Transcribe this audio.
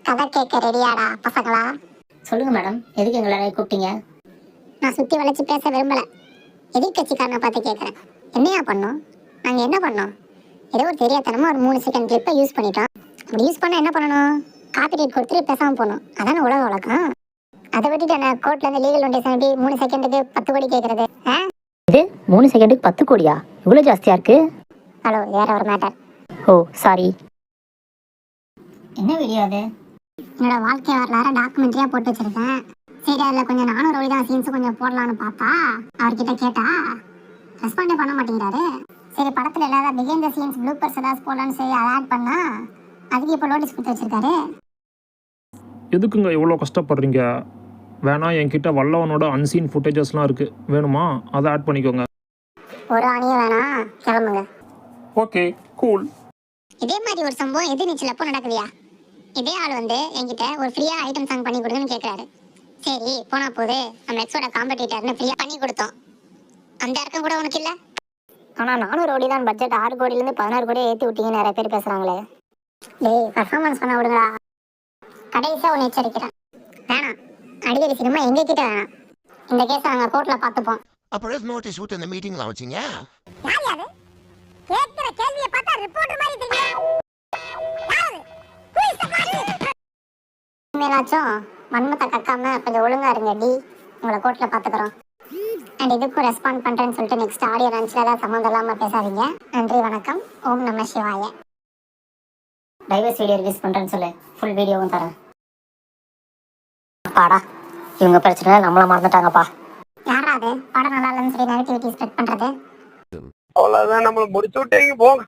கதை கேட்க ரெடியாடா பசங்களா? சொல்லுங்க மேடம், எதுக்கு எங்களை கூப்பிட்டீங்க? நான் சுத்தி வளைச்சு பேச விரும்பல. எதிர்கட்சிக்காரனை பார்த்து கேட்கறேன். என்னையா பண்ணோம்? நாங்க என்ன பண்ணோம்? ஏதோ ஒரு தெரியாதனமா ஒரு 3 செகண்ட் கிளிப்பை யூஸ் பண்ணிட்டோம். அப்படி யூஸ் பண்ணா என்ன பண்ணணும்? காப்பிரைட் கொடுத்துட்டு பேசாம போகணும். அதான உலக வழக்கம். அதை விட்டுட்டு என்ன கோர்ட்ல இருந்து லீகல் நோட்டீஸ் அனுப்பி 3 செகண்டுக்கு 10 கோடி கேட்கறது? இது 3 செகண்டுக்கு 10 கோடியா? இவ்வளவு ஜாஸ்தியா இருக்கு. ஹலோ, வேற ஒரு மேட்டர். ஓ சாரி. என்ன வீடியோ அது? என்னோட வாழ்க்கை வரலாறு டாக்குமெண்ட்ரியா போட்டு வச்சிருக்கேன். சரி, அதில் கொஞ்சம் 400 வழி தான் சீன்ஸ் கொஞ்சம் போடலான்னு பார்த்தா அவர்கிட்ட கேட்டா ரெஸ்பாண்டே பண்ண மாட்டேங்கிறாரு. சரி, படத்தில் இல்லாத பிகைண்ட் த சீன்ஸ் ப்ளூப்பர்ஸ் ஏதாவது போடலான்னு சொல்லி அதை ஆட் பண்ணா அதுக்கு இப்போ நோட்டீஸ் கொடுத்து வச்சிருக்காரு. எதுக்குங்க இவ்வளோ கஷ்டப்படுறீங்க? வேணா என்கிட்ட வல்லவனோட அன்சீன் ஃபுட்டேஜஸ்லாம் இருக்குது, வேணுமா? அதை ஆட் பண்ணிக்கோங்க. ஒரு ஆணியும் வேணாம், கிளம்புங்க. Okay, cool. இதே மாதிரி ஒரு சம்பவம் எதிர்நீச்சல் அப்போ நடக்குதியா? இதே ஆள் வந்து என்கிட்ட ஒரு ஃப்ரீயா ஐட்டம் சாங் பண்ணி கொடுங்கன்னு கேட்குறாரு. சரி, போனா போது நம்ம எக்ஸோட காம்படிட்டர்னு ஃப்ரீயா பண்ணி கொடுத்தோம். அந்த இறக்கம் கூட உனக்கு இல்லை. ஆனால் 400 கோடி தான் பட்ஜெட், 6 கோடியிலேருந்து 16 கோடியை ஏற்றி விட்டீங்கன்னு நிறைய பேர் பேசுகிறாங்களே. டேய், பர்ஃபார்மன்ஸ் பண்ண விடுங்களா. கடைசியாக ஒன்று எச்சரிக்கிறேன், வேணாம். அடிக்கடி சினிமா எங்ககிட்ட வேணாம். இந்த கேஸை நாங்கள் கோர்ட்டில் பார்த்துப்போம். அப்புறம் நோட்டீஸ் விட்டு இந்த மீட்டிங்லாம் வச்சிங்க. யார் யாரு? கேட்கிற கேள்வியை பார்த்தா ரிப்போர்ட்டர் மாதிரி தெரியும். மேலாச்சும் மன்மத்தை கக்காம கொஞ்சம் ஒழுங்கா இருங்க டி. உங்களை கோர்ட்ல பாத்துக்கிறோம். அண்ட் இதுக்கும் ரெஸ்பாண்ட் பண்றேன்னு சொல்லிட்டு நெக்ஸ்ட் ஆடியோ ரன்ஸ்ல ஏதாவது சம்மந்தம் இல்லாம பேசாதீங்க. நன்றி, வணக்கம். ஓம் நம சிவாய. டைவர்ஸ் வீடியோ ரிலீஸ் பண்றேன்னு சொல்லு, ஃபுல் வீடியோவும் தரேன். பாடா, இவங்க பிரச்சனை நம்மள மறந்துட்டாங்கப்பா. யாராவது படம் நல்லா இல்லைன்னு சொல்லி நெகட்டிவிட்டி ஸ்ப்ரெட் பண்றது? அவ்வளவுதான், நம்மள முடிச்சு விட்டீங்க போங்க.